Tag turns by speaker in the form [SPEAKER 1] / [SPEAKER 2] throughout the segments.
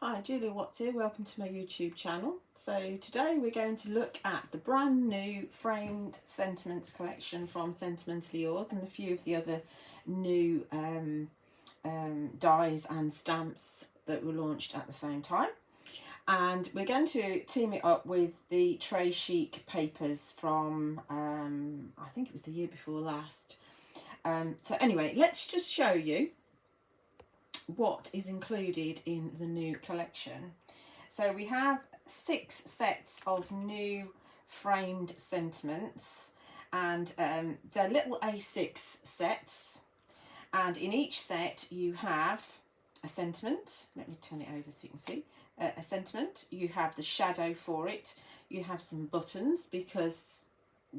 [SPEAKER 1] Hi, Julia Watts here. Welcome to my YouTube channel. So today we're going to look at the brand new framed sentiments collection from Sentimentally Yours and a few of the other new dies and stamps that were launched at the same time. And we're going to team it up with the Chic papers from, I think it was the year before last. So anyway, let's just show you what is included in the new collection. So we have 6 sets of new framed sentiments, and they're little A6 sets, and in each set you have a sentiment. Let me turn it over so you can see. A sentiment, you have the shadow for it, you have some buttons because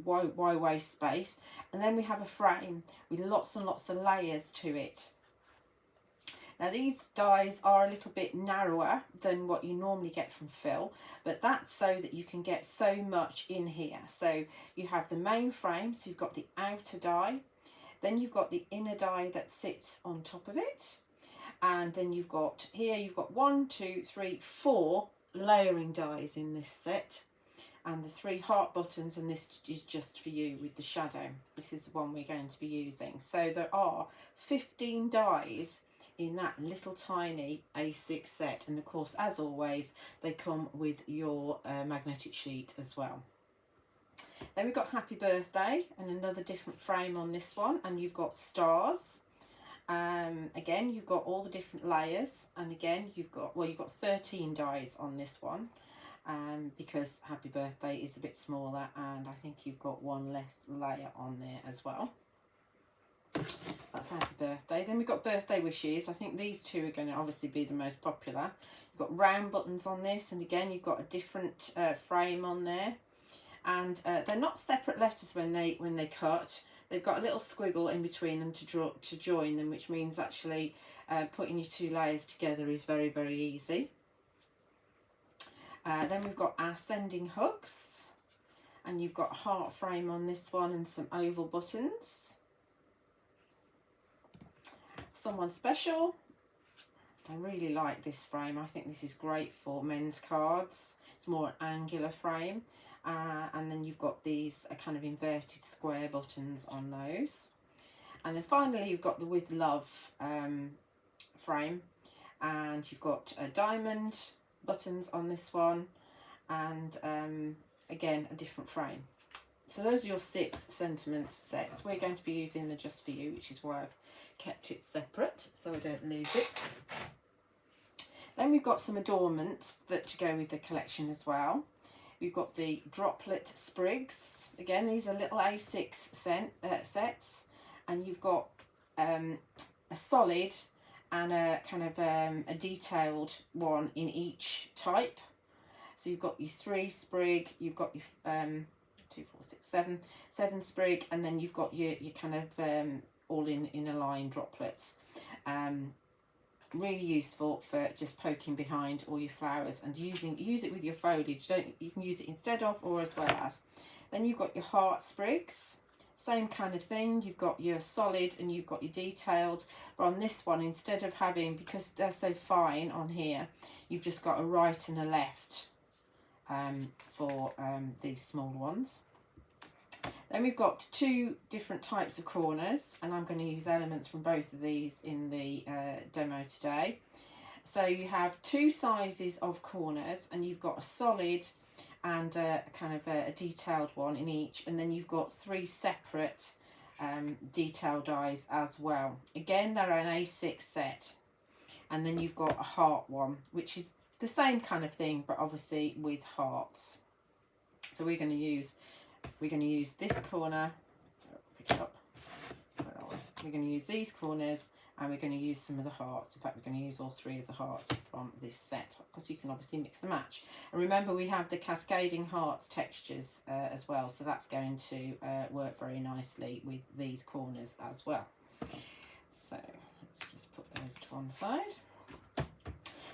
[SPEAKER 1] why waste space, and then we have a frame with lots and lots of layers to it. Now these dies are a little bit narrower than what you normally get from Phil, but that's so that you can get so much in here. So you have the main frame, so you've got the outer die, then you've got the inner die that sits on top of it, and then you've got here, you've got 1, 2, 3, 4 layering dies in this set, and the 3 heart buttons, and this is just for you with the shadow. This is the one we're going to be using. So there are 15 dies in that little tiny A6 set, and of course, as always, they come with your magnetic sheet as well. Then we've got Happy Birthday and another different frame on this one, and you've got stars. Again, you've got all the different layers, and again you've got 13 dies on this one, because Happy Birthday is a bit smaller, and I think you've got 1 less layer on there as well. That's Happy Birthday. Then we've got Birthday Wishes. I think these two are going to obviously be the most popular. You've got round buttons on this, and again you've got a different frame on there, and they're not separate letters when they cut. They've got a little squiggle in between them to join them, which means actually putting your 2 layers together is very, very easy. Then we've got our Sending Hugs, and you've got a heart frame on this one and some oval buttons. Someone Special. I really like this frame. I think this is great for men's cards. It's more an angular frame, and then you've got these kind of inverted square buttons on those, and then finally you've got the With Love frame, and you've got diamond buttons on this one, and again a different frame. So those are your 6 sentiment sets. We're going to be using the Just For You, which is why I've kept it separate so I don't lose it. Then we've got some adornments that to go with the collection as well. We've got the Droplet Sprigs. Again, these are little A6 sets, and you've got a solid and a kind of a detailed one in each type. So you've got your 3 Sprig, you've got your 2, 4, 6, 7 Sprig, and then you've got your kind of all in a line droplets. Really useful for just poking behind all your flowers and use it with your foliage. You can use it instead of or as well as. Then you've got your heart sprigs, same kind of thing. You've got your solid and you've got your detailed, but on this one, instead of having, because they're so fine on here, you've just got a right and a left for these small ones. Then we've got 2 different types of corners, and I'm going to use elements from both of these in the demo today. So you have 2 sizes of corners, and you've got a solid and kind of a detailed one in each, and then you've got 3 separate detail dies as well. Again, they're an A6 set, and then you've got a heart one, which is the same kind of thing, but obviously with hearts. So we're going to use this corner, pick it up, we're going to use these corners, and we're going to use some of the hearts. In fact, we're going to use all 3 of the hearts from this set, because you can obviously mix and match. And remember, we have the cascading hearts textures as well, so that's going to work very nicely with these corners as well. So let's just put those to one side.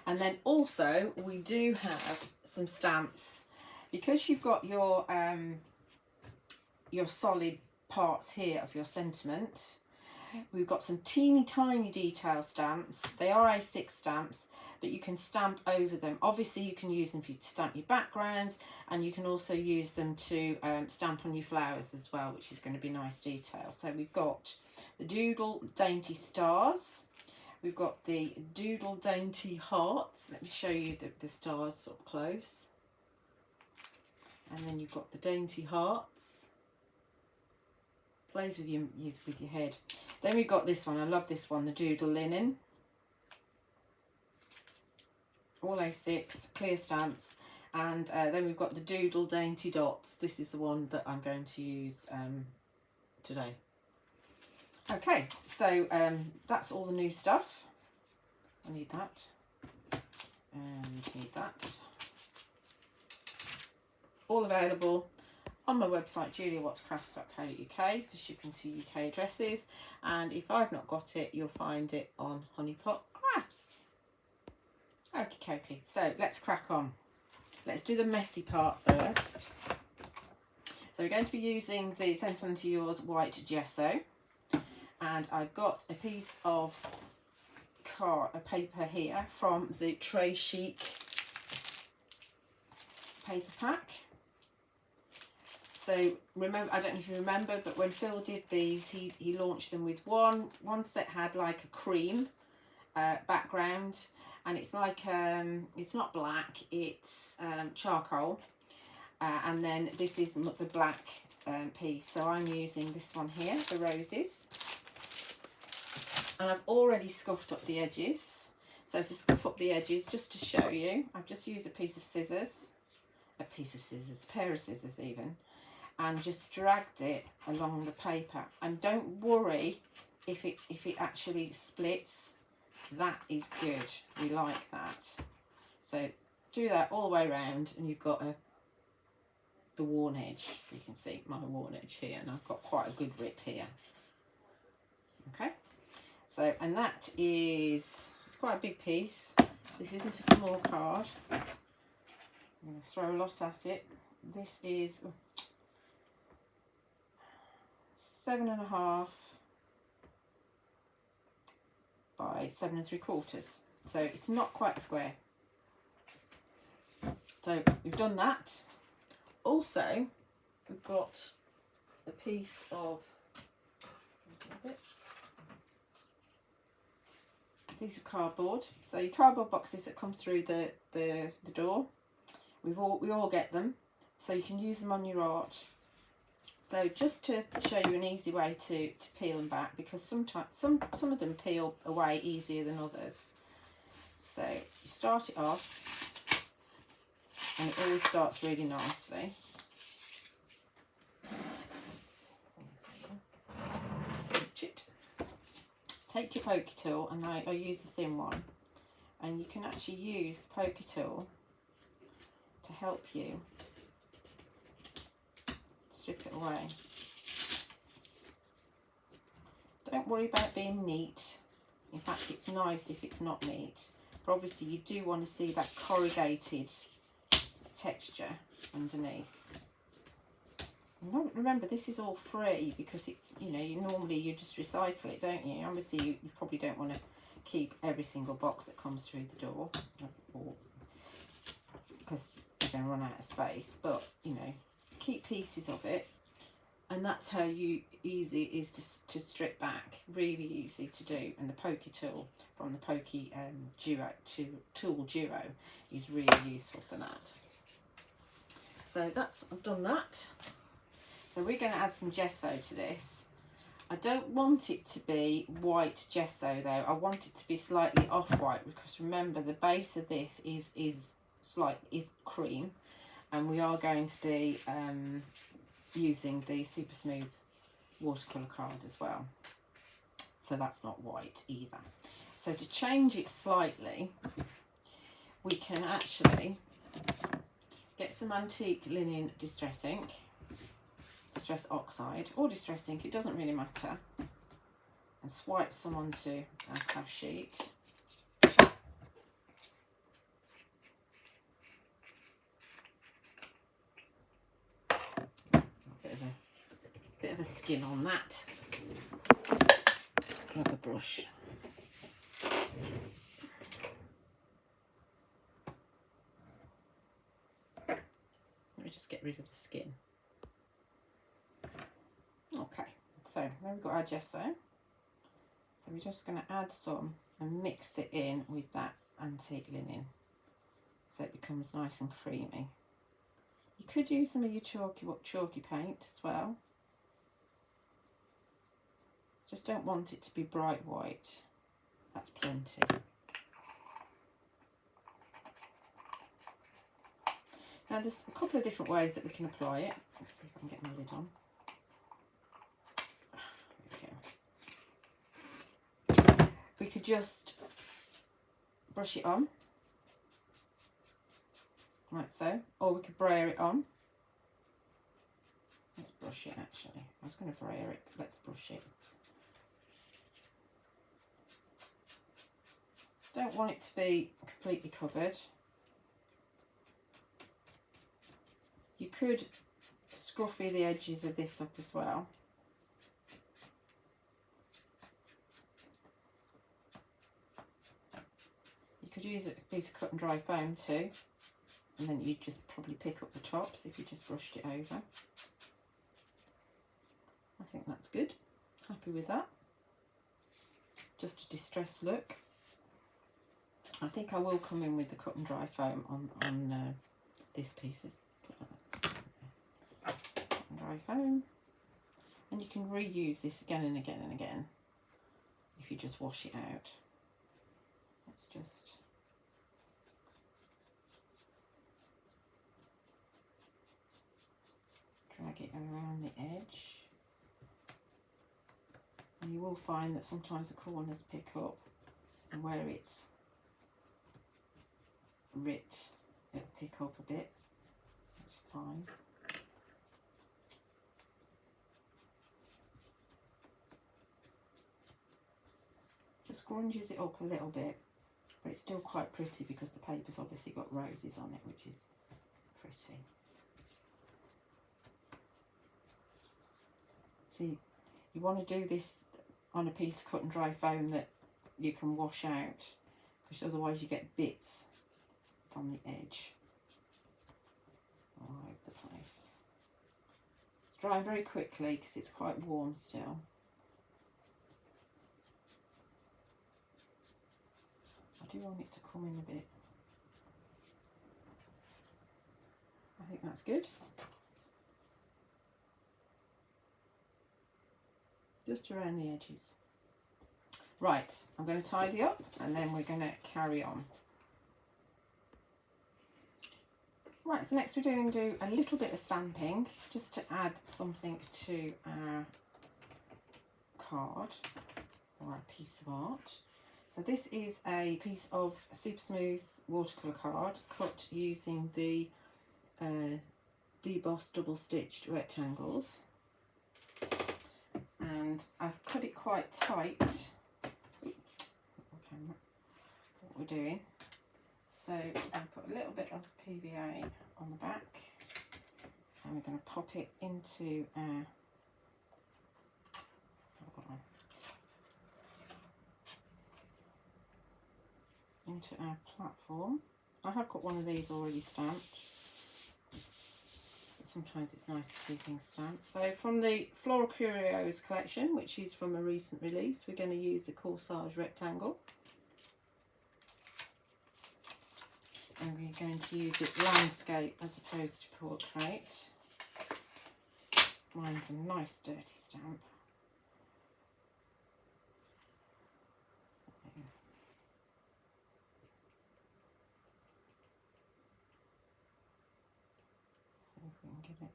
[SPEAKER 1] And then also we do have some stamps, because you've got your solid parts here of your sentiment. We've got some teeny tiny detail stamps. They are A6 stamps, but you can stamp over them. Obviously you can use them to stamp your backgrounds, and you can also use them to stamp on your flowers as well, which is going to be nice detail. So we've got the Doodle Dainty Stars. We've got the Doodle Dainty Hearts. Let me show you the stars sort of close. And then you've got the Dainty Hearts. Plays with your head. Then we've got this one. I love this one, the Doodle Linen. All A6, clear stamps. And then we've got the Doodle Dainty Dots. This is the one that I'm going to use today. Okay, so that's all the new stuff. I need that. And need that. All available on my website, juliawattscrafts.co.uk, for shipping to UK addresses. And if I've not got it, you'll find it on Honeypot Crafts. Okay, so let's crack on. Let's do the messy part first. So we're going to be using the Sentimentally Yours white gesso. And I've got a piece of paper here from the Chic paper pack. So remember, I don't know if you remember, but when Phil did these, he launched them with one set had like a cream background, and it's like it's not black, it's charcoal, and then this is the black piece. So I'm using this one here, the roses, and I've already scuffed up the edges. So to scuff up the edges, just to show you, I've just used a pair of scissors even, and just dragged it along the paper. And don't worry if it actually splits. That is good. We like that. So do that all the way around, and you've got a worn edge. So you can see my worn edge here, and I've got quite a good rip here. Okay. So, and that is, it's quite a big piece. This isn't a small card. I'm going to throw a lot at it. This is 7.5 by 7 3/4. So it's not quite square. So we've done that. Also, we've got a piece of cardboard. So your cardboard boxes that come through the door, we all get them, so you can use them on your art. So just to show you an easy way to peel them back, because sometimes some of them peel away easier than others. So you start it off, and it always starts really nicely. Take your poker tool, and I use the thin one, and you can actually use the poker tool to help you strip it away. Don't worry about being neat. In fact, it's nice if it's not neat, but obviously you do want to see that corrugated texture underneath. Remember, this is all free because it, you just recycle it, don't you? Obviously you probably don't want to keep every single box that comes through the door, because you're going to run out of space, but keep pieces of it, and that's how easy it is to strip back. Really easy to do. And the poker tool from the Pokey Tool Duo is really useful for that. So I've done that. So we're going to add some gesso to this. I don't want it to be white gesso though. I want it to be slightly off-white, because remember the base of this is cream, and we are going to be using the super smooth watercolor card as well. So that's not white either. So to change it slightly, we can actually get some antique linen distress ink. Distress Oxide or distress ink, it doesn't really matter, and swipe some onto our craft sheet. Bit of a skin on that. another brush. Let me just get rid of the skin. Okay, so then we've got our gesso. So we're just going to add some and mix it in with that antique linen so it becomes nice and creamy. You could use some of your chalky paint as well. Just don't want it to be bright white. That's plenty. Now there's a couple of different ways that we can apply it. Let's see if I can get my lid on. There we go. We could just brush it on, like so, or we could brayer it on. Let's brush it actually. I was going to brayer it, but let's brush it. Don't want it to be completely covered. You could scruffy the edges of this up as well. You could use a piece of cut and dry foam too, and then you'd just probably pick up the tops if you just brushed it over. I think that's good. Happy with that. Just a distressed look. I think I will come in with the cut and dry foam on these pieces. Cut and dry foam, and you can reuse this again and again and again if you just wash it out. Let's just drag it around the edge, and you will find that sometimes the corners pick up, and where it's writ, it'll pick up a bit. That's fine. Just grunges it up a little bit, but it's still quite pretty because the paper's obviously got roses on it, which is pretty. See, you want to do this on a piece of cut and dry foam that you can wash out, because otherwise you get bits on the edge all over the place. It's drying very quickly because it's quite warm still. I do want it to come in a bit. I think that's good. Just around the edges. Right, I'm going to tidy up and then we're going to carry on. Right, so next we're going to do a little bit of stamping just to add something to our card or a piece of art. So this is a piece of super smooth watercolor card cut using the debossed double stitched rectangles, and I've cut it quite tight. What we're doing. So I'll put a little bit of PVA on the back, and we're going to pop it into our platform. I have got one of these already stamped, but sometimes it's nice to see things stamped. So from the Floral Curios collection, which is from a recent release, we're going to use the Corsage rectangle. And we're going to use it landscape as opposed to portrait. Mine's a nice dirty stamp. See if we can get it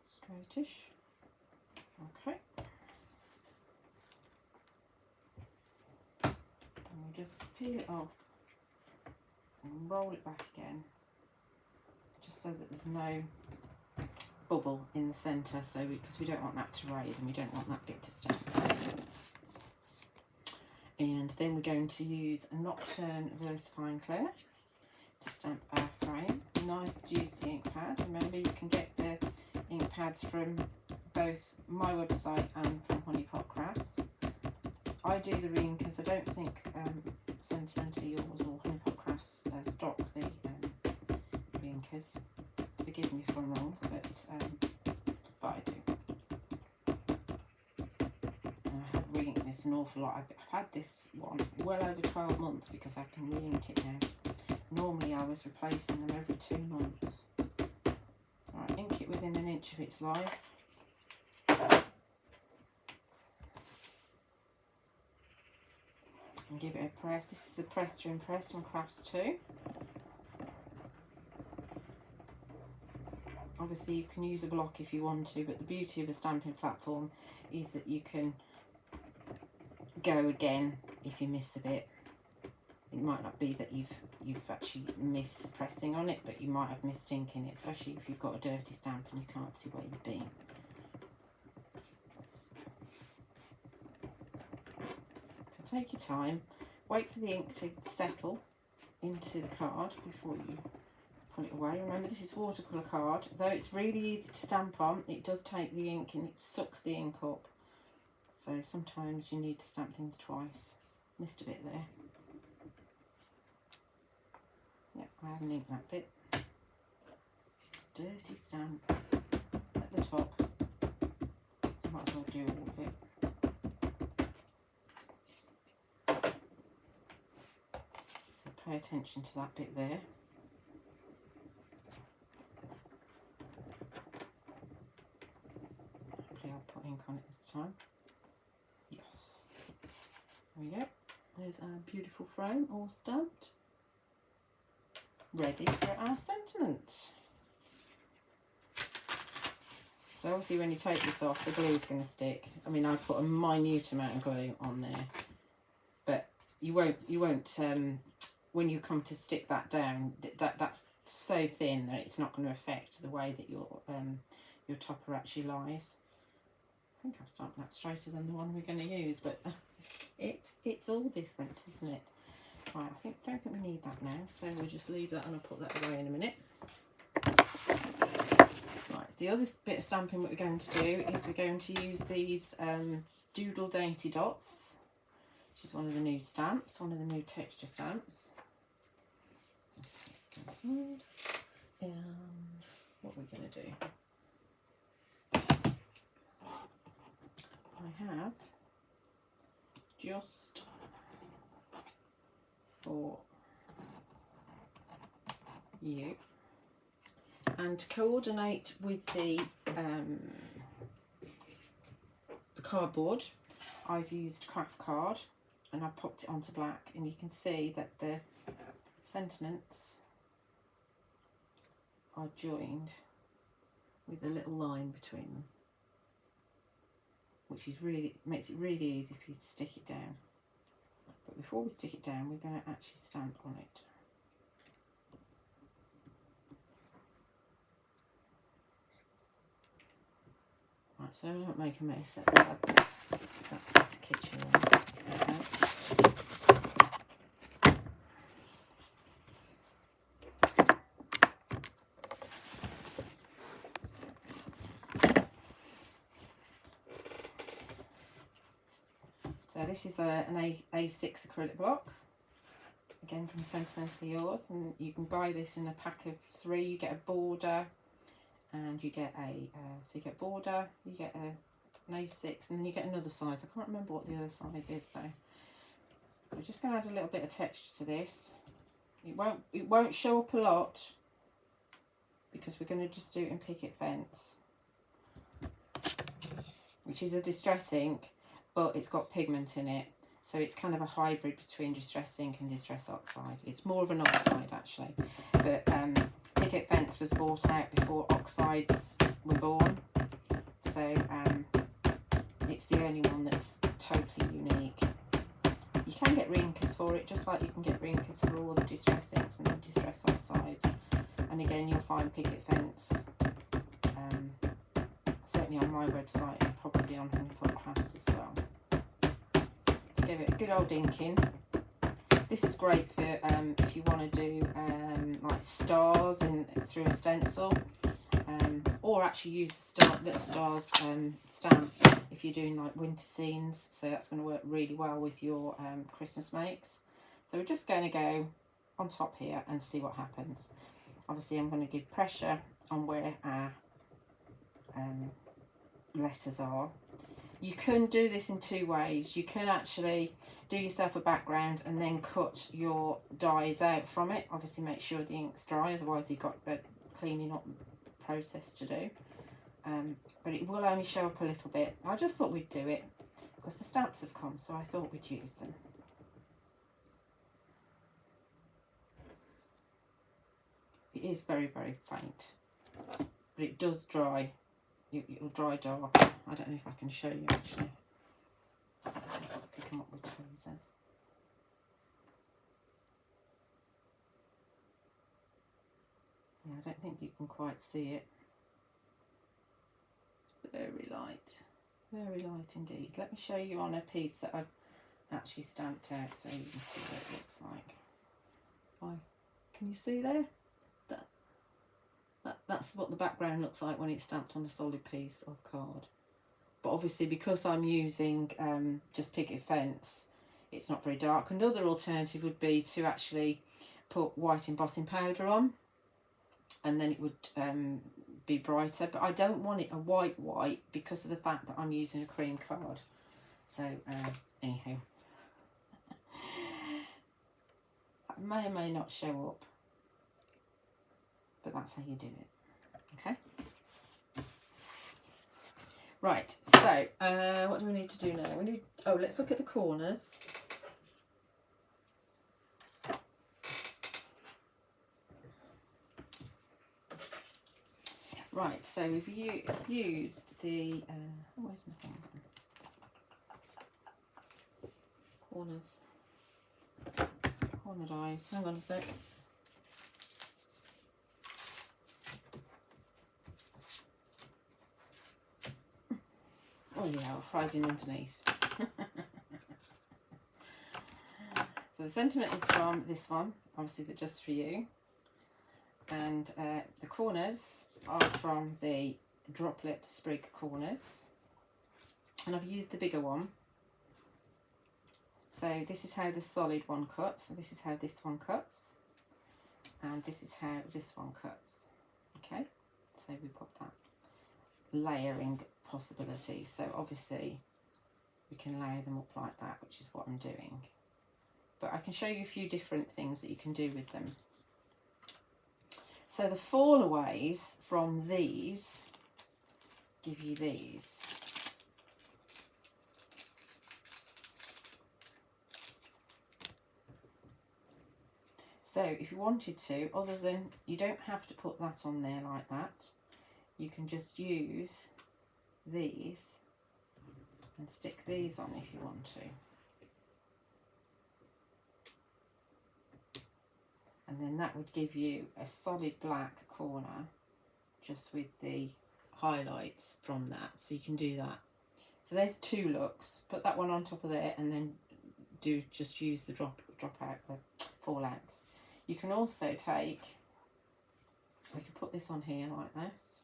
[SPEAKER 1] straightish. Okay. And we'll just peel it off and roll it back again, just so that there's no bubble in the centre, so because we don't want that to raise and we don't want that bit to stamp. And then we're going to use a Nocturne Versafine Clair to stamp our frame. Nice juicy ink pad. Remember, you can get the ink pads from both my website and from Honeypot Crafts. I do the re-inkers. I don't think Sentimentally Yours or Honeypot Crafts stock the re-inkers. Forgive me if I'm wrong, but I do. And I have re-inked this an awful lot. I've had this one well over 12 months because I can re-ink it now. Normally I was replacing them every 2 months. So I ink it within an inch of its life. And give it a press. This is the Press to Impress from Crafts 2. Obviously you can use a block if you want to, but the beauty of a stamping platform is that you can go again if you miss a bit. It might not be that you've actually missed pressing on it, but you might have missed inking it, especially if you've got a dirty stamp and you can't see where you've been. So take your time, wait for the ink to settle into the card before you put it away. Remember, this is watercolor card. Though it's really easy to stamp on, it does take the ink and it sucks the ink up. So sometimes you need to stamp things twice. Missed a bit there. Yep, I haven't inked that bit. Dirty stamp at the top. So might as well do all of it. So pay attention to that bit there. Hopefully I'll put ink on it this time. Yes. There we go. There's our beautiful frame all stamped. Ready for our sentiment. So obviously when you take this off, the glue is going to stick. I mean, I've put a minute amount of glue on there, but you won't when you come to stick that down, that's so thin that it's not going to affect the way that your topper actually lies. I think I've stamped that straighter than the one we're going to use, but it's all different, isn't it? Right, don't think we need that now, so we'll just leave that and I'll put that away in a minute. Right, the other bit of stamping what we're going to do is we're going to use these Doodle Dainty dots, which is one of the new stamps, one of the new texture stamps. Inside. What we're going to do, I have just for you, and to coordinate with the cardboard, I've used craft card and I've popped it onto black, and you can see that the sentiments are joined with a little line between them, which is makes it really easy for you to stick it down. But before we stick it down, we're going to actually stamp on it. Right, so I don't make a mess. That piece of kitchen. Okay. So this is an A6 acrylic block, again from Sentimentally Yours, and you can buy this in a pack of 3. You get a border, and you get so you get border, you get an A6, and then you get another size. I can't remember what the other size is though. We're just going to add a little bit of texture to this. It won't show up a lot because we're going to just do it in Picket Fence, which is a distress ink, but it's got pigment in it, so it's kind of a hybrid between distress ink and distress oxide. It's more of an oxide actually, but Picket Fence was bought out before oxides were born, so it's the only one that's totally unique. You can get re-inkers for it, just like you can get re-inkers for all the distress inks and the distress oxides, and again you'll find Picket Fence certainly on my website and probably on Honeypot Crafts as well. To give it a good old inking. This is great for if you want to do like stars through a stencil, or actually use the little stars stamp if if you're doing like winter scenes, so that's going to work really well with your Christmas makes. So we're just going to go on top here and see what happens. Obviously I'm going to give pressure on where our letters are. You can do this in two ways. You can actually do yourself a background and then cut your dies out from it. Obviously make sure the ink's dry, otherwise you've got a cleaning up process to do. But it will only show up a little bit. I just thought we'd do it because the stamps have come, so I thought we'd use them. It is very, very faint, but it does dry. It'll dry dark. I don't know if I can show you actually. Let's pick them up with tweezers. Yeah, I don't think you can quite see it. It's very light indeed. Let me show you on a piece that I've actually stamped out so you can see what it looks like. Oh, can you see there? That's what the background looks like when it's stamped on a solid piece of card. But obviously because I'm using just Picket fence, it's not very dark. Another alternative would be to actually put white embossing powder on, and then it would be brighter. But I don't want it a white because of the fact that I'm using a cream card. So anyhow, that may or may not show up, but that's how you do it. Okay. Right, so what do we need to do now? We need, oh, let's look at the corners. Right, so we've used the where's my thing gone? Corner dies. Hang on a sec. Oh yeah, hiding underneath. So the sentiment is from this one, obviously they're just for you. And the corners are from the Droplet Sprig corners. And I've used the bigger one. So this is how the solid one cuts. So this is how this one cuts. And this is how this one cuts. Okay, so we've got that layering possibility. So obviously we can layer them up like that, which is what I'm doing. But I can show you a few different things that you can do with them. So the fallaways from these give you these. So if you wanted to, other than, you don't have to put that on there like that, you can just use these and stick these on if you want to. And then that would give you a solid black corner just with the highlights from that. So you can do that. So there's two looks. Put that one on top of there and then just use the drop out, fallout. You can also take, we can put this on here like this.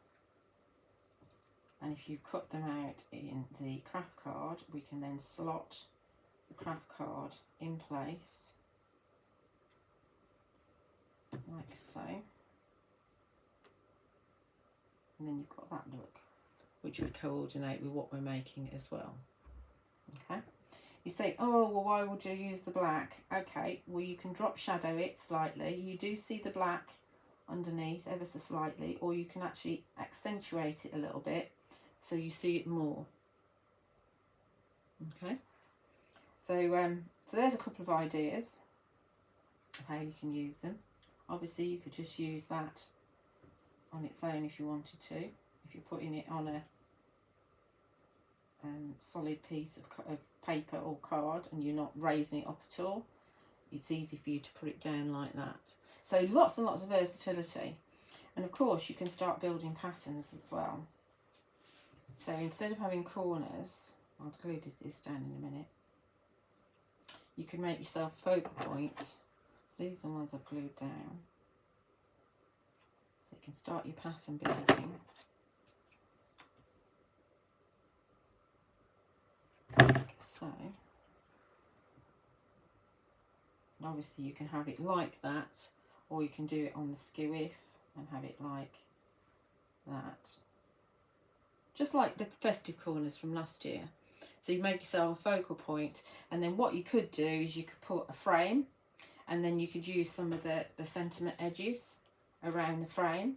[SPEAKER 1] And if you cut them out in the craft card, we can then slot the craft card in place. Like so, and then you've got that look, which would coordinate with what we're making as well. Okay, you say, oh well, why would you use the black? Okay, well you can drop shadow it slightly. You do see the black underneath ever so slightly, or you can actually accentuate it a little bit so you see it more. Okay, so so there's a couple of ideas of how you can use them. Obviously you could just use that on its own if you wanted to. If you're putting it on a solid piece of paper or card and you're not raising it up at all, it's easy for you to put it down like that. So lots and lots of versatility. And of course you can start building patterns as well. So instead of having corners, I'll glue this down in a minute, you can make yourself a focal point. These are the ones I've glued down. So you can start your pattern building. So, and obviously you can have it like that, or you can do it on the skewiff and have it like that. Just like the festive corners from last year. So you make yourself a focal point, and then what you could do is you could put a frame, and then you could use some of the sentiment edges around the frame.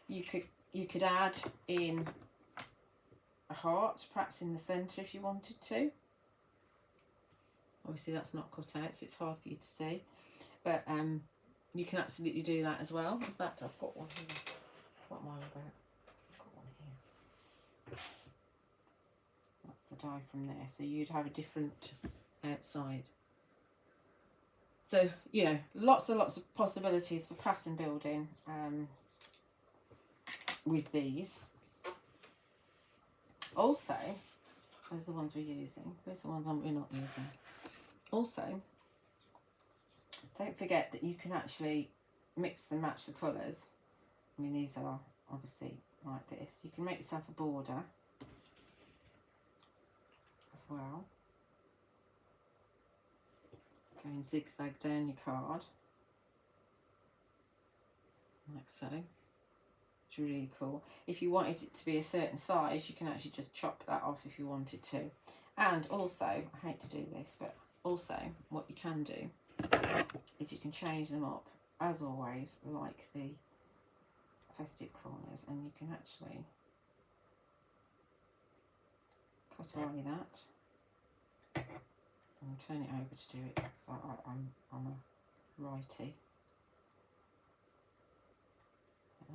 [SPEAKER 1] You could add in a heart, perhaps in the centre if you wanted to. Obviously that's not cut out, so it's hard for you to see, but you can absolutely do that as well. In fact, I've got one here. What am I about? I've got one here. That's the die from there, so you'd have a different outside. So, you know, lots and lots of possibilities for pattern building with these. Also, those are the ones we're using. Those are the ones we're not using. Also, don't forget that you can actually mix and match the colours. I mean, these are obviously like this. You can make yourself a border as well. Go and zigzag down your card, like so. It's really cool. If you wanted it to be a certain size, you can actually just chop that off if you wanted to. And also, I hate to do this, but also what you can do is you can change them up, as always, like the festive corners, and you can actually cut away that and turn it over to do it, because I'm a righty.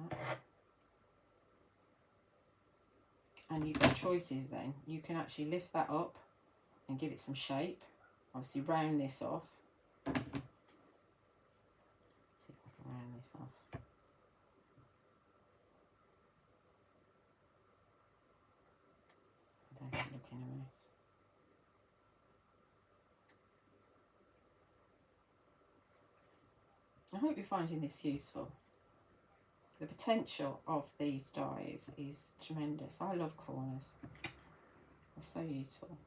[SPEAKER 1] Like that. And you've got choices then. You can actually lift that up and give it some shape. Obviously round this off. See if I can round this off. I don't look in a mess. I hope you're finding this useful. The potential of these dies is tremendous. I love corners. They're so useful.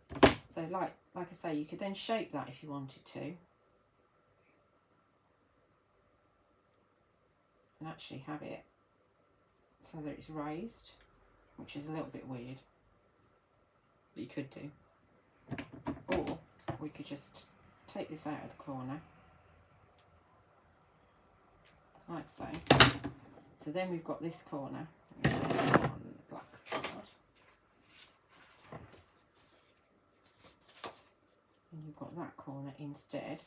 [SPEAKER 1] So like I say, you could then shape that if you wanted to. And actually have it so that it's raised, which is a little bit weird. But you could do. Or we could just take this out of the corner. Like so. So then we've got this corner on black card. And you've got that corner instead,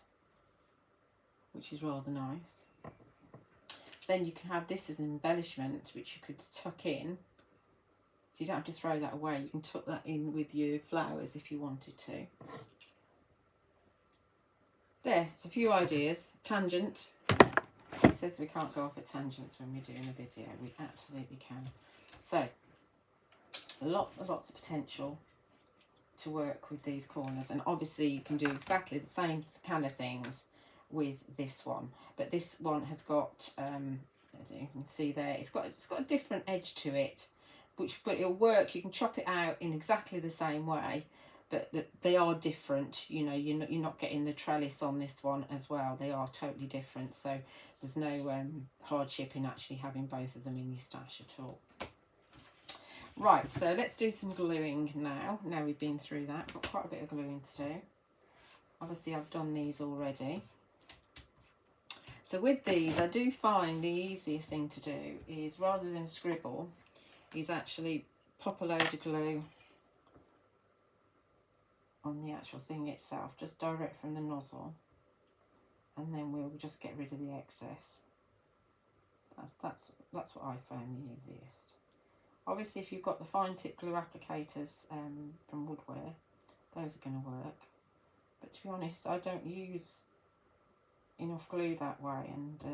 [SPEAKER 1] which is rather nice. Then you can have this as an embellishment, which you could tuck in. So you don't have to throw that away. You can tuck that in with your flowers if you wanted to. There's a few ideas. Tangent. He says we can't go off at tangents when we're doing a video. We absolutely can. So, lots and lots of potential to work with these corners. And obviously you can do exactly the same kind of things with this one. But this one has got, as you can see there, it's got a different edge to it. But it'll work. You can chop it out in exactly the same way. But they are different, you know, you're not getting the trellis on this one as well. They are totally different, so there's no hardship in actually having both of them in your stash at all. Right, so let's do some gluing now. Now we've been through that, got quite a bit of gluing to do. Obviously I've done these already. So with these, I do find the easiest thing to do is, rather than scribble, is actually pop a load of glue on the actual thing itself, just direct from the nozzle, and then we'll just get rid of the excess. That's what I find the easiest. Obviously if you've got the fine tip glue applicators from Woodware, those are going to work, but to be honest I don't use enough glue that way, and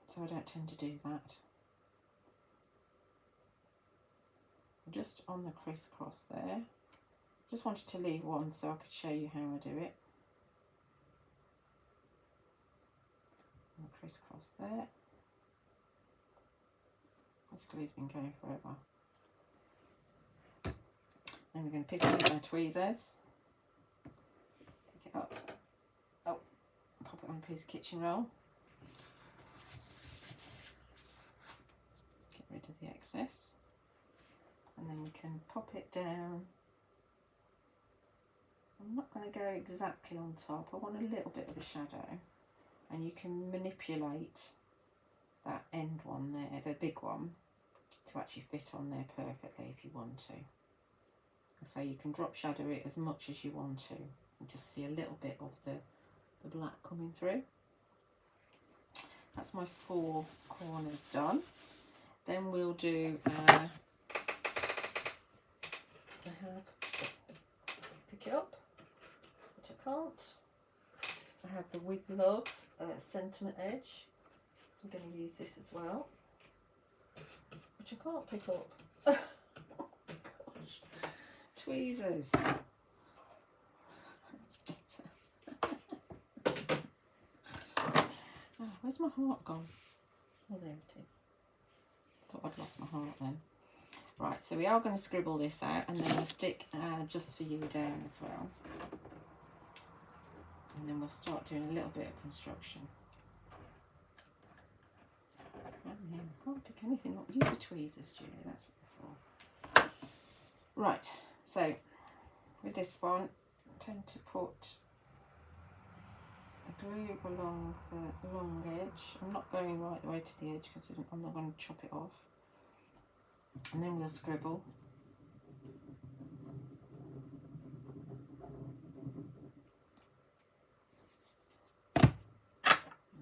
[SPEAKER 1] so I don't tend to do that. Just on the crisscross there. Just wanted to leave one so I could show you how I do it. And the crisscross there. This glue's been going forever. Then we're going to pick up our tweezers, pick it up, oh, pop it on a piece of kitchen roll, get rid of the excess, and then we can pop it down. I'm not going to go exactly on top, I want a little bit of a shadow, and you can manipulate that end one there, the big one, to actually fit on there perfectly if you want to. So you can drop shadow it as much as you want to, and just see a little bit of the black coming through. That's my 4 corners done. Then we'll do, I have, pick it up, which I can't. I have the With Love sentiment edge, so I'm going to use this as well, which I can't pick up. Oh my gosh, tweezers. That's better. Oh, where's my heart gone? Oh, there it is. Thought I'd lost my heart then. Right, so we are going to scribble this out, and then we'll stick Just For You down as well. And then we'll start doing a little bit of construction. Oh yeah, I can't pick anything up. Use the tweezers, Julie, that's what they're for. Right, so with this one, I tend to put the glue along the long edge. I'm not going right the way to the edge because I'm not going to chop it off. And then we'll scribble.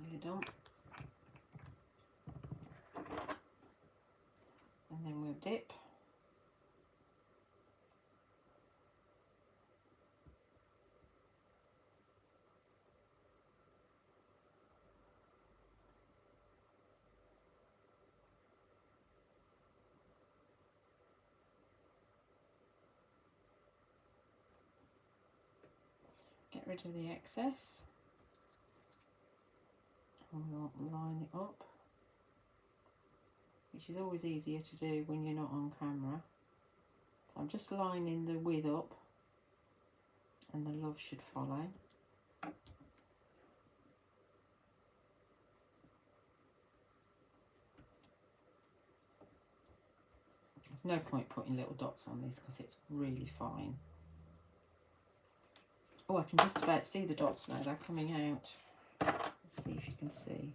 [SPEAKER 1] Nearly done. And then we'll dip. Get rid of the excess. And we'll line it up, which is always easier to do when you're not on camera. So I'm just lining the With up, and the Love should follow. There's no point putting little dots on this because it's really fine. Oh, I can just about see the dots now, they're coming out. Let's see if you can see.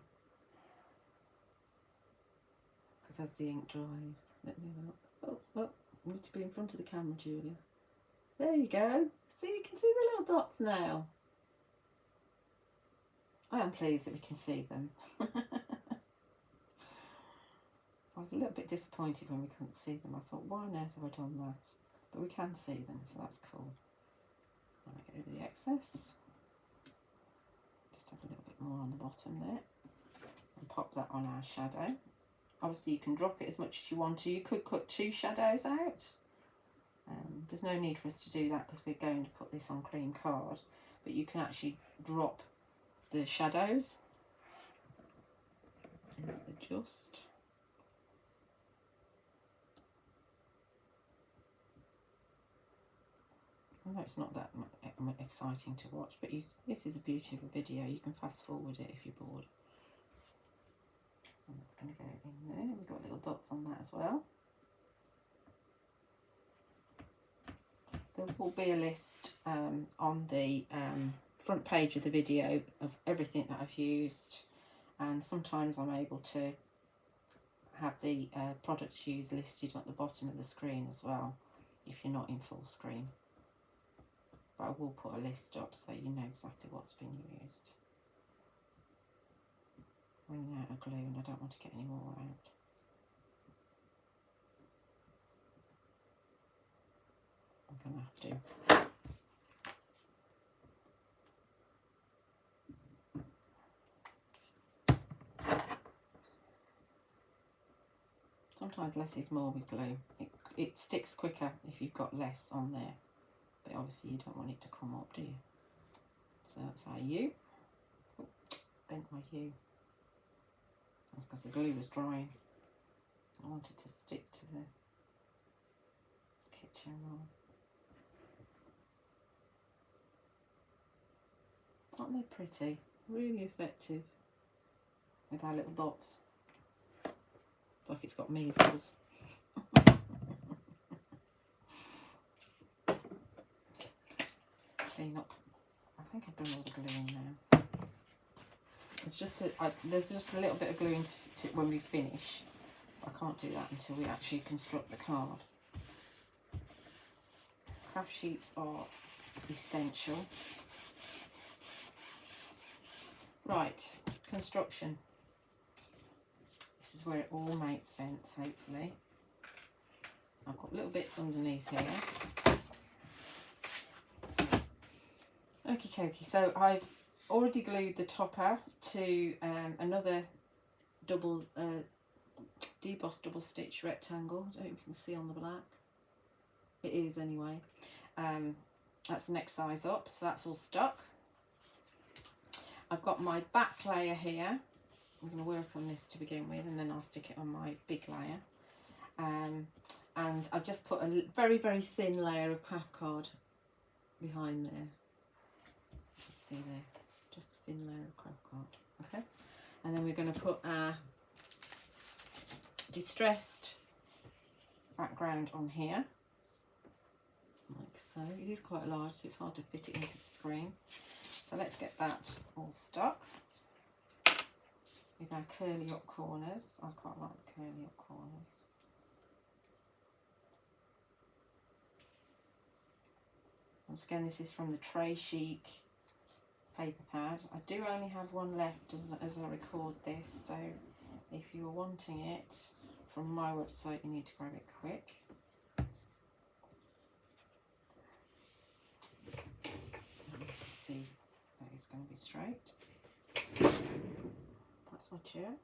[SPEAKER 1] Because as the ink dries, let me have a look. Oh, you need to be in front of the camera, Julia. There you go. See, you can see the little dots now. I am pleased that we can see them. I was a little bit disappointed when we couldn't see them. I thought, why on earth have I done that? But we can see them, so that's cool. I'll get rid of the excess. Just have a little bit more on the bottom there. And pop that on our shadow. Obviously you can drop it as much as you want to. You could cut 2 shadows out. There's no need for us to do that because we're going to put this on cream card. But you can actually drop the shadows. Here's the Just. I know it's not that exciting to watch, but this is a beauty of a video. You can fast forward it if you're bored. And that's going to go in there. We've got little dots on that as well. There will be a list on the front page of the video of everything that I've used, and sometimes I'm able to have the products used listed at the bottom of the screen as well if you're not in full screen. But I will put a list up so you know exactly what's been used. Running out of glue and I don't want to get any more out. I'm going to have to. Sometimes less is more with glue. It sticks quicker if you've got less on there. But obviously you don't want it to come up, do you? So that's our U. Oh, bent my U. That's because the glue was drying. I wanted to stick to the kitchen roll. Aren't they pretty? Really effective with our little dots. Like it's got measles. Clean up. I think I've done all the gluing now. It's just there's just a little bit of gluing when we finish. I can't do that until we actually construct the card. Craft sheets are essential. Right, construction. This is where it all makes sense, hopefully. I've got little bits underneath here. Okie dokie, so I've already glued the topper to another double debossed double stitch rectangle. I don't know if you can see on the black. It is anyway. That's the next size up, so that's all stuck. I've got my back layer here. I'm going to work on this to begin with, and then I'll stick it on my big layer. And I've just put a very, very thin layer of craft card behind there. You can see there, just a thin layer of craft card. Okay, and then we're going to put our distressed background on here, like so. It is quite large, so it's hard to fit it into the screen. So let's get that all stuck with our curly up corners. I quite like the curly up corners. Once again, this is from the Tray Chic paper pad. I do only have one left as I record this, so if you're wanting it from my website, you need to grab it quick. See, that is going to be straight. That's my chair.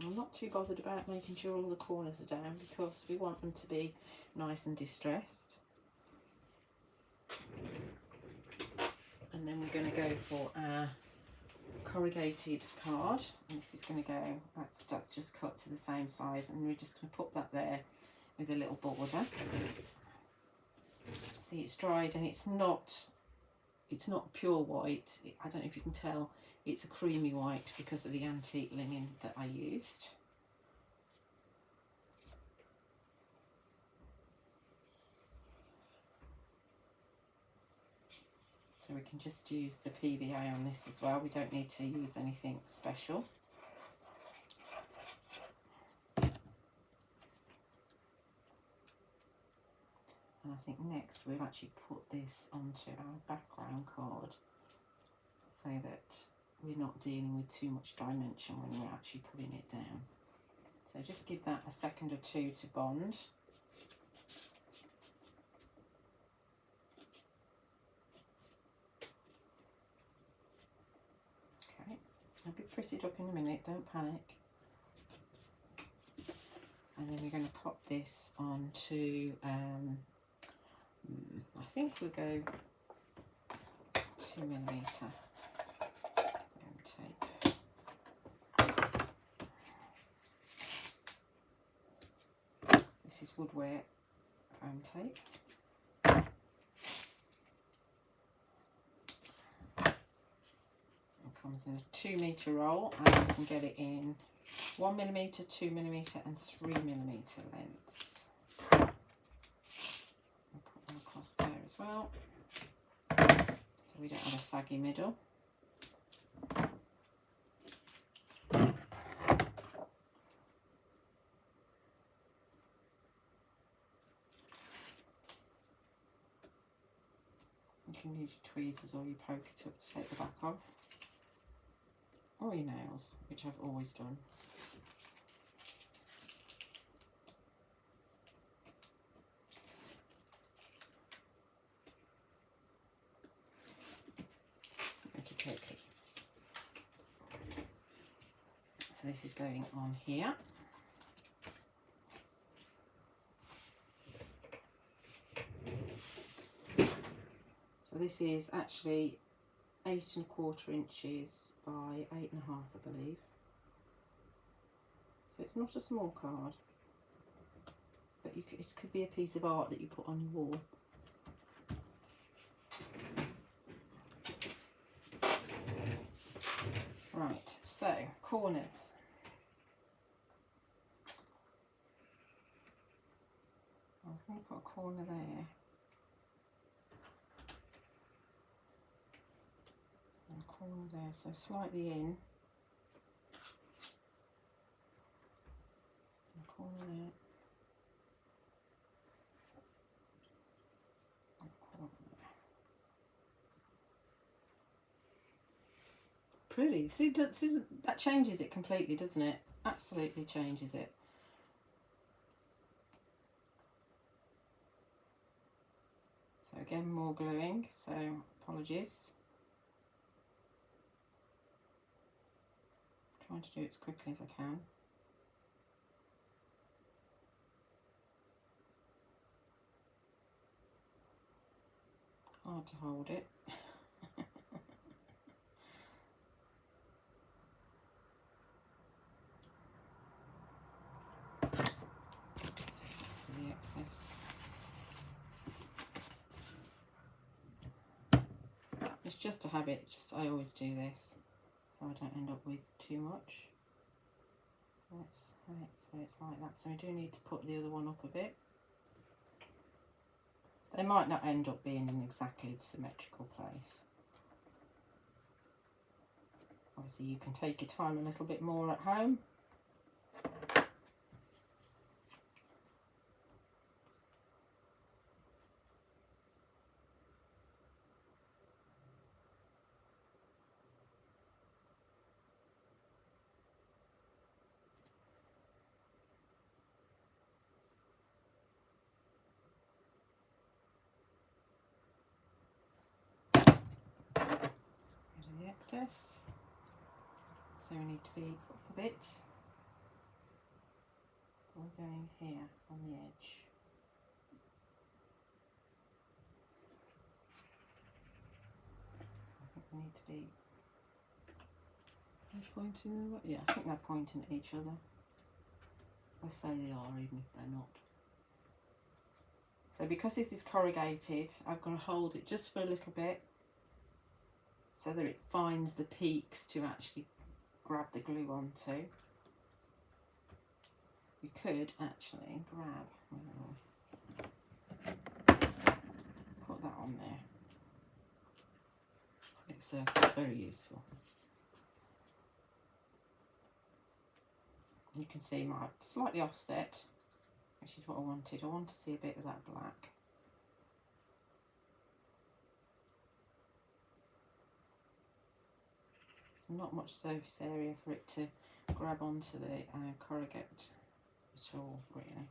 [SPEAKER 1] I'm not too bothered about making sure all the corners are down because we want them to be nice and distressed. And then we're going to go for our corrugated card, and this is going to go, that's just cut to the same size, and we're just going to put that there with a little border. See, it's dried and it's not pure white. I don't know if you can tell, it's a creamy white because of the antique linen that I used. So we can just use the PVA on this as well. We don't need to use anything special. And I think next we'll actually put this onto our background card so that we're not dealing with too much dimension when we're actually putting it down. So just give that a second or two to bond. Okay, I'll be prettied up in a minute, don't panic. And then we're going to pop this onto, I think we'll go 2mm tape. This is woodwear foam tape. It comes in a 2-metre roll, and you can get it in 1mm, 2mm and 3mm lengths. I'll put them across there as well, so we don't have a saggy middle. You can use your tweezers or your poker to take the back off, or your nails, which I've always done. Okay. So this is going on here. So this is actually 8 1/4 inches by 8 1/2, I believe. So it's not a small card. it could be a piece of art that you put on your wall. Right, so corners. I was going to put a corner there. And a corner there, so slightly in. And a corner there. And a corner there. Pretty. See, that changes it completely, doesn't it? Absolutely changes it. So again, more gluing, so apologies. Trying to do it as quickly as I can. Hard to hold it. The excess. It's just a habit, I always do this, so I don't end up with too much. So let's have it so it's like that. So we do need to put the other one up a bit. They might not end up being in exactly the symmetrical place. Obviously you can take your time a little bit more at home. Excess, so we need to be up a bit. We're going here on the edge. I think we need to be pointing. Yeah, I think they're pointing at each other. I say they are, even if they're not. So because this is corrugated, I'm going to hold it just for a little bit, so that it finds the peaks to actually grab the glue onto. We could actually grab, put that on there. Acrylic circle is very useful. You can see my slightly offset, which is what I wanted. I want to see a bit of that black. Not much surface area for it to grab onto the corrugate at all, really.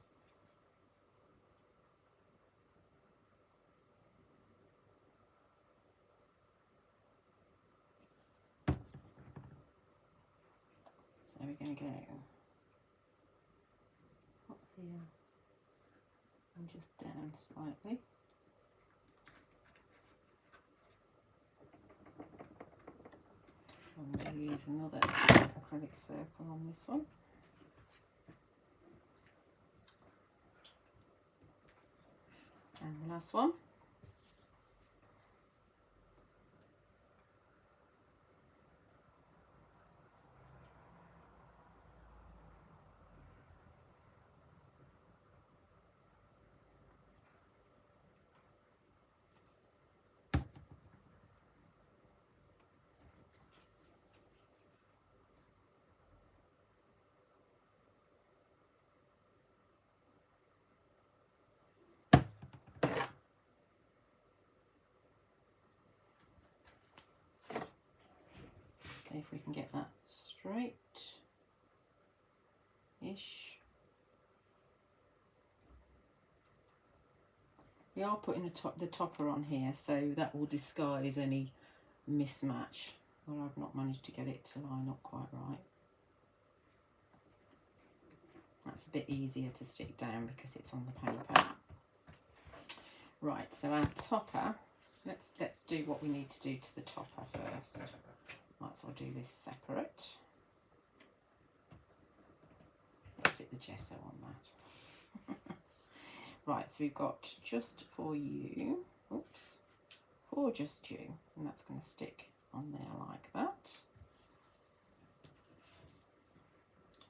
[SPEAKER 1] So we're going to go up here and just down slightly. I'm going to use another acrylic circle on this one. And the last one. See if we can get that straight-ish. We are putting the topper on here, so that will disguise any mismatch where I've not managed to get it to line up quite right. That's a bit easier to stick down because it's on the paper. Right, so our topper, let's do what we need to do to the topper first. Right, so I'll do this separate. Let's stick the gesso on that. Right, so we've got just for you, oops, for just you, and that's going to stick on there like that.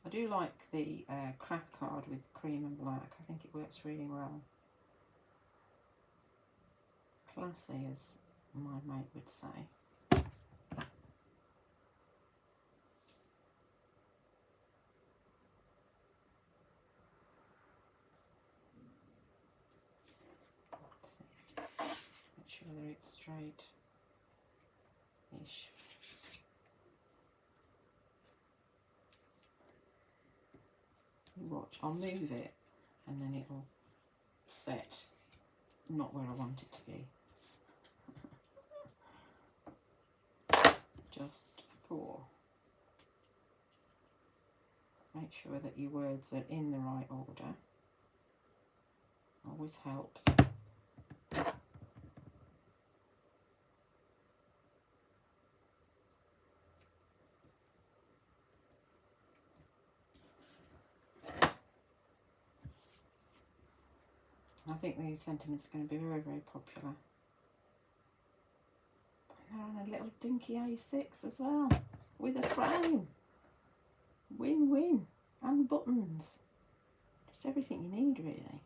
[SPEAKER 1] I do like the craft card with cream and black. I think it works really well. Classy, as my mate would say. Make sure that it's straight-ish. Watch, I'll move it and then it'll set not where I want it to be. Just for. Make sure that your words are in the right order. Always helps. I think these sentiments are going to be very, very popular. And they're on a little dinky A6 as well, with a frame. Win-win. And buttons. Just everything you need, really.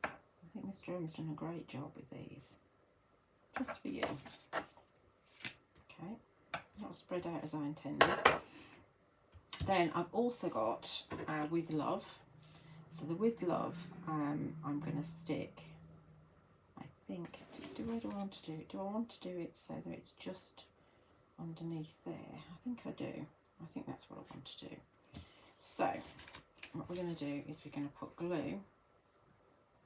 [SPEAKER 1] I think Mr. M's done a great job with these. Just for you. Okay. Not spread out as I intended. Then I've also got With Love. So the With Love, I'm going to stick, I think, do I want to do it? Do I want to do it so that it's just underneath there? I think I do. I think that's what I want to do. So what we're going to do is we're going to put glue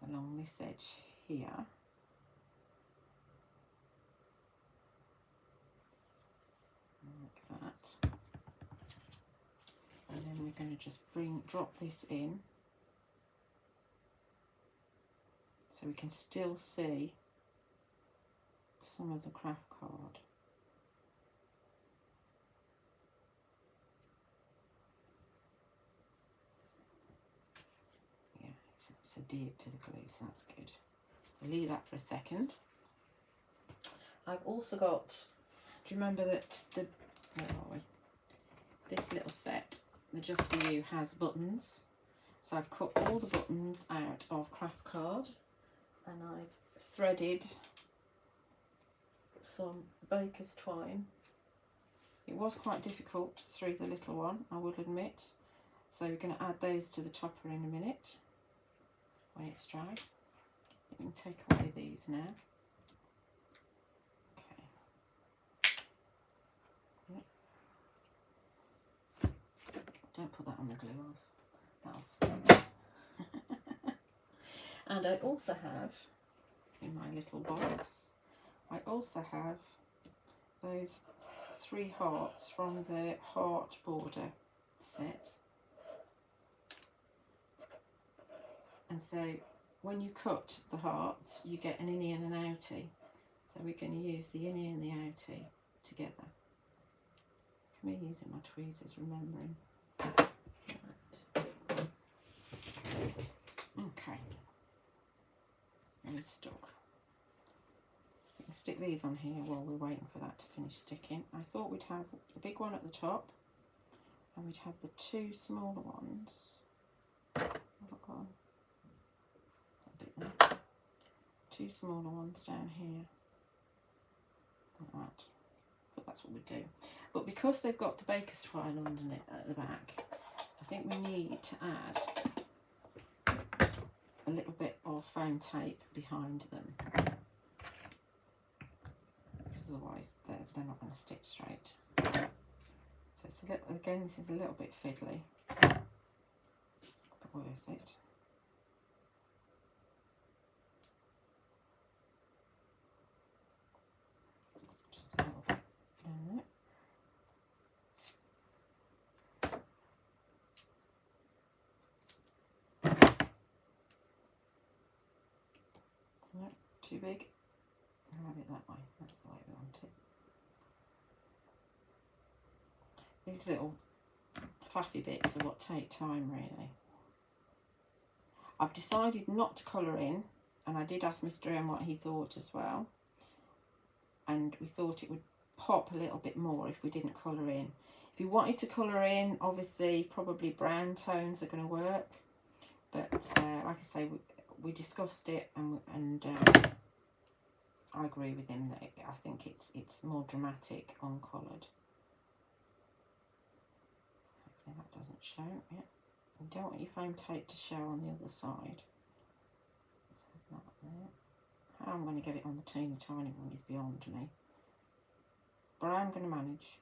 [SPEAKER 1] along this edge here. Like that. And then we're going to just drop this in. So we can still see some of the craft card. Yeah, it's adhered to the glue, so that's good. I'll leave that for a second. I've also got, do you remember that where are we? This little set, the Just For You, has buttons. So I've cut all the buttons out of craft card. And I've threaded some baker's twine. It was quite difficult through the little one, I will admit. So we're going to add those to the topper in a minute when it's dry. You can take away these now. Okay. Yep. Don't put that on the glue, that'll stick. And I also have, in my little box, I also have those 3 hearts from the heart border set. And so when you cut the hearts, you get an innie and an outie. So we're going to use the innie and the outie together. For me, using my tweezers, remembering. Right. Okay. And stuck. We can stick these on here while we're waiting for that to finish sticking. I thought we'd have the big one at the top and we'd have the 2 smaller ones. Have I gone? A bit there. 2 smaller ones down here. Like that. So that's what we'd do. But because they've got the baker's twine underneath at the back, I think we need to add a little bit of foam tape behind them, because otherwise they're not going to stick straight. So it's a little, again, this is a little bit fiddly, but worth it. Just a little bit down there. Nope, too big. I'll have it that way. That's the way we want it. These little fluffy bits are what take time, really. I've decided not to colour in, and I did ask Mr. M what he thought as well, and we thought it would pop a little bit more if we didn't colour in. If you wanted to colour in, obviously probably brown tones are going to work, but like I say, we discussed it, and I agree with him that I think it's more dramatic uncoloured. So hopefully that doesn't show. Yeah, you don't want your foam tape to show on the other side. Let's have that there. How I'm going to get it on the teeny tiny one is beyond me, but I'm going to manage.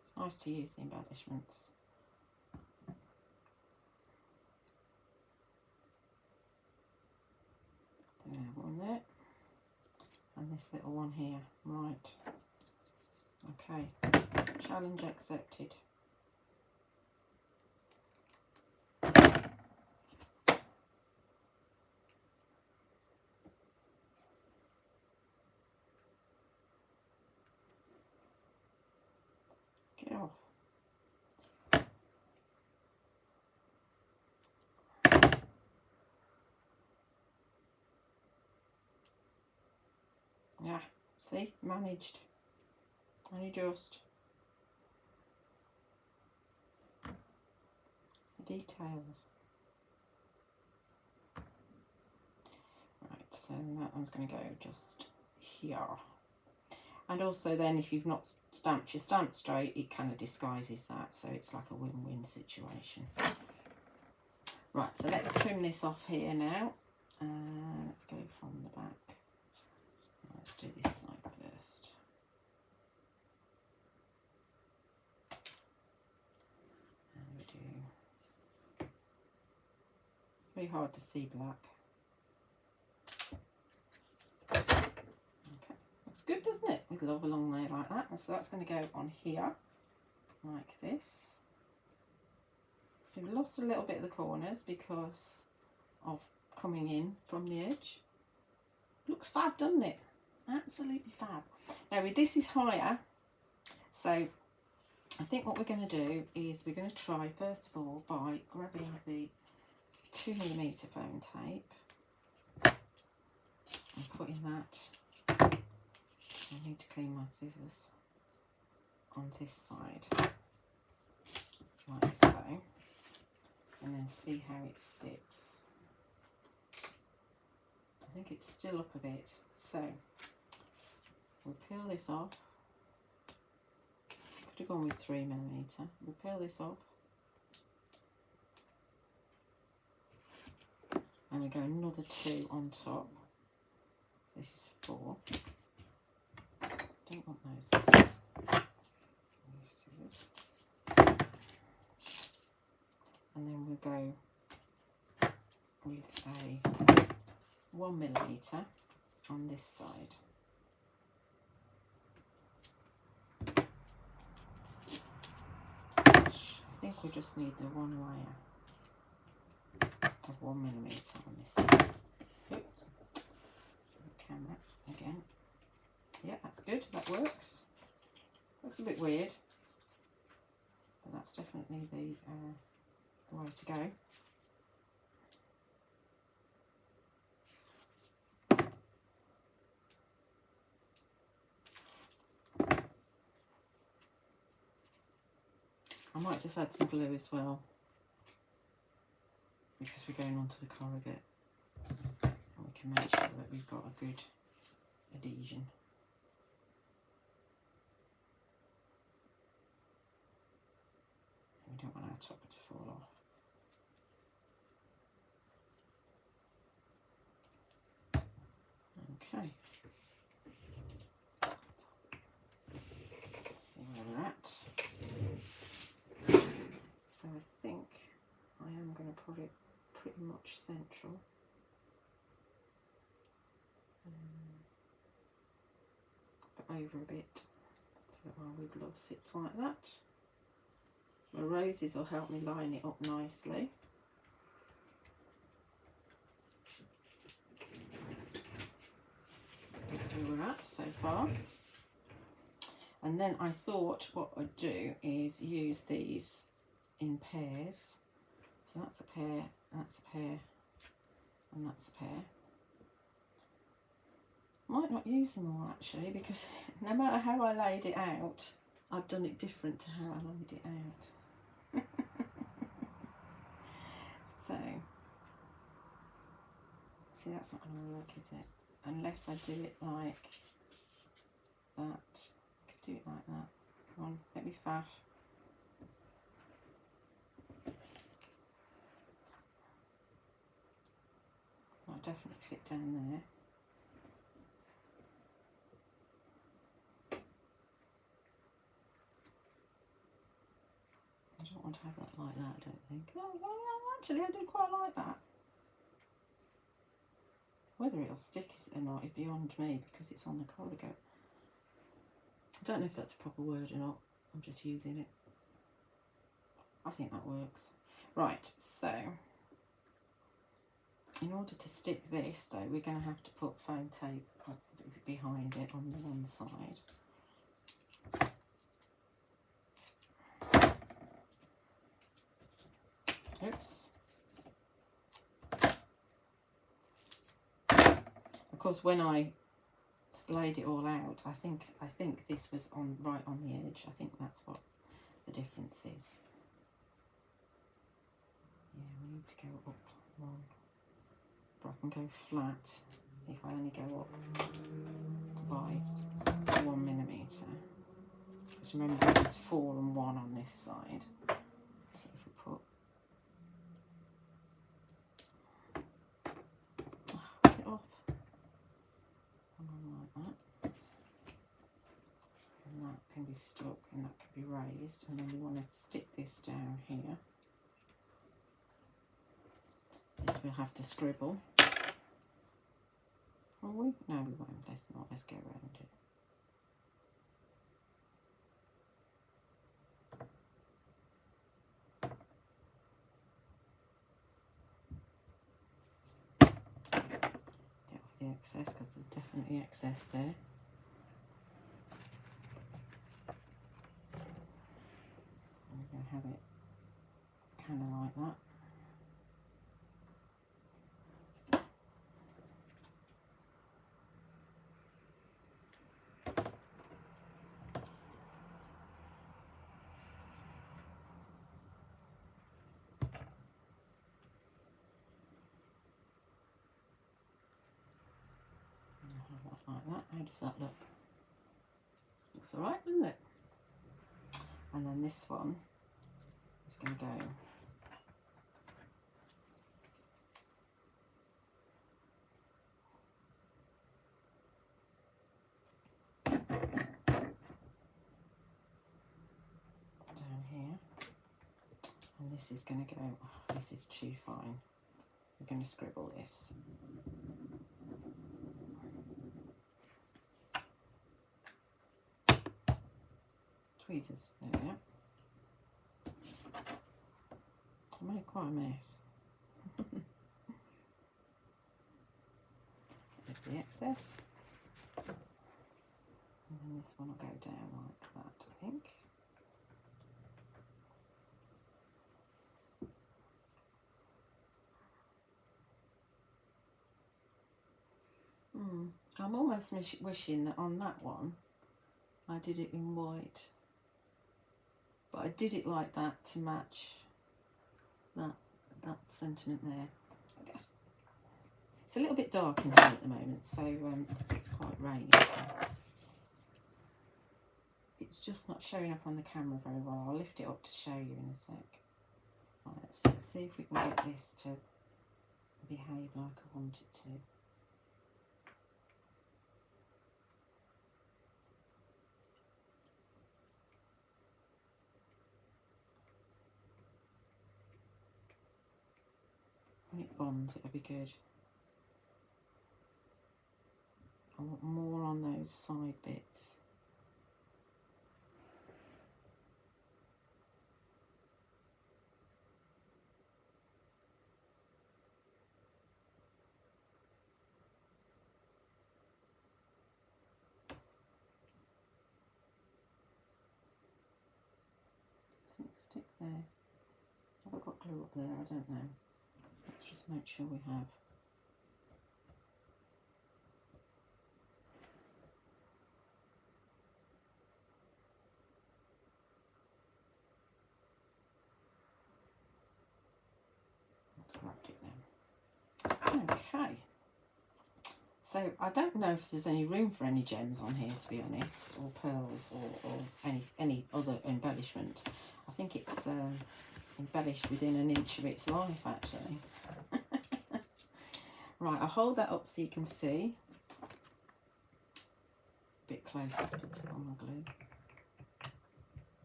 [SPEAKER 1] It's nice to use the embellishments. There, one there, and this little one here. Right. Okay. Challenge accepted. Get off. Yeah, see, managed. Only just. The details. Right, so that one's going to go just here. And also then, if you've not stamped your stamp straight, it kind of disguises that, so it's like a win-win situation. Right, so let's trim this off here now. Let's go from the back. Let's do this side first. And we do. Very hard to see black. Good, doesn't it, with love along there like that? And so that's going to go on here like this. So we lost a little bit of the corners because of coming in from the edge. Looks fab, doesn't it? Absolutely fab. Now this is higher, so I think what we're going to do is we're going to try first of all by grabbing the 2mm foam tape and putting that. I need to clean my scissors on this side, like so, and then see how it sits. I think it's still up a bit, so we'll peel this off. Could have gone with 3mm. We'll peel this off, and we go another 2 on top. This is 4. Don't want those scissors. These scissors. And then we'll go with a 1mm on this side. I think we just need the one layer of 1mm on this side. Oops. The camera again. Yeah, that's good, that works. Looks a bit weird, but that's definitely the way to go. I might just add some glue as well, because we're going onto the corrugate, and we can make sure that we've got a good adhesion. We don't want our topper to fall off. Okay. Let's see where we're at. So I think I am going to put it pretty much central. But over a bit, so that our wood love sits like that. My roses will help me line it up nicely. That's where we're at so far. And then I thought what I'd do is use these in pairs. So that's a pair, that's a pair, and that's a pair. Might not use them all actually, because no matter how I laid it out, I've done it different to how I laid it out. So, see, that's not going to work, is it? Unless I do it like that. I could do it like that. Come on, let me faff. I'll definitely fit down there. I don't want to have that like that, I don't think. Oh, yeah, actually, I do quite like that. Whether it'll stick or not is beyond me because it's on the corrugator. I don't know if that's a proper word or not. I'm just using it. I think that works. Right, so in order to stick this, though, we're going to have to put foam tape behind it on the one side. Oops. Of course, when I laid it all out, I think this was right on the edge. I think that's what the difference is. Yeah, we need to go up one. But I can go flat if I only go up by 1 millimetre. Just remember, this is 4 and 1 on this side. So if we put it off, and like that, and that can be stuck and that can be raised, and then we want to stick this down here. This we'll have to scribble. Will we? No, we won't. Let's not. Let's go around it. Get off the excess because there's definitely excess there. And we're going to have it kind of like that. Like that. How does that look? Looks alright, doesn't it? And then this one is going to go down here, and this is going to go, oh, this is too fine. We're going to scribble this. Tweezers, there we are. I made quite a mess. There's the excess. And then this one will go down like that, I think. I'm almost wishing that on that one I did it in white. But I did it like that to match that sentiment there. It's a little bit dark in here at the moment, so because it's quite rainy, so it's just not showing up on the camera very well. I'll lift it up to show you in a sec. Right, let's see if we can get this to behave like I want it to. When it bonds, it'll be good. I want more on those side bits. there. Have I got glue up there? I don't know. Let's just make sure we have. Okay, so I don't know if there's any room for any gems on here, to be honest, or pearls, or any other embellishment. I think it's embellished within an inch of its life, actually. Right, I'll hold that up so you can see. A bit closer, let's put some on my glue.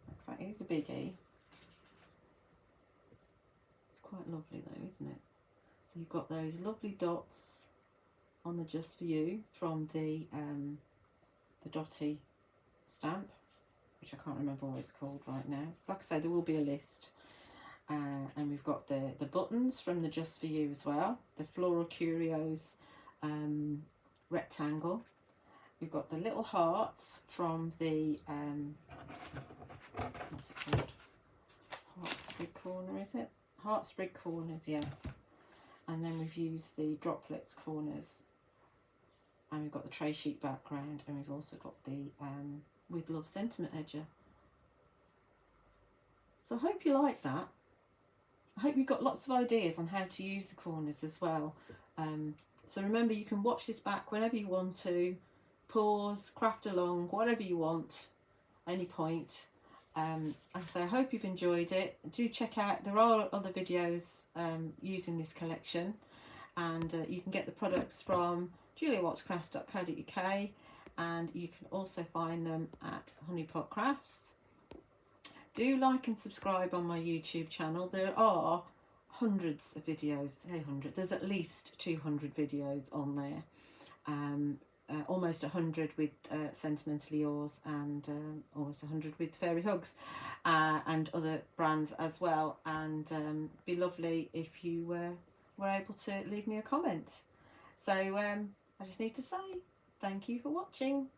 [SPEAKER 1] Looks like it's a biggie. It's quite lovely though, isn't it? So you've got those lovely dots on the Just For You from the Dotty stamp, which I can't remember what it's called right now. Like I say, there will be a list. And we've got the buttons from the Just For You as well, the Floral Curios rectangle. We've got the little hearts from the, what's it called? Heart Sprig corner, is it? Heart Sprig corners, yes. And then we've used the Droplets corners. And we've got the tray sheet background, and we've also got the With Love sentiment edger. So I hope you like that. I hope you've got lots of ideas on how to use the corners as well. So remember, you can watch this back whenever you want to, pause, craft along, whatever you want, any point. And so I hope you've enjoyed it. Do check out, there are other videos using this collection, and you can get the products from juliawattscrafts.co.uk, and you can also find them at Honeypot Crafts. Do like and subscribe on my YouTube channel. There are hundreds of videos, there's at least 200 videos on there. Almost 100 with Sentimentally Yours, and almost 100 with Fairy Hugs, and other brands as well. And be lovely if you were able to leave me a comment. So I just need to say thank you for watching.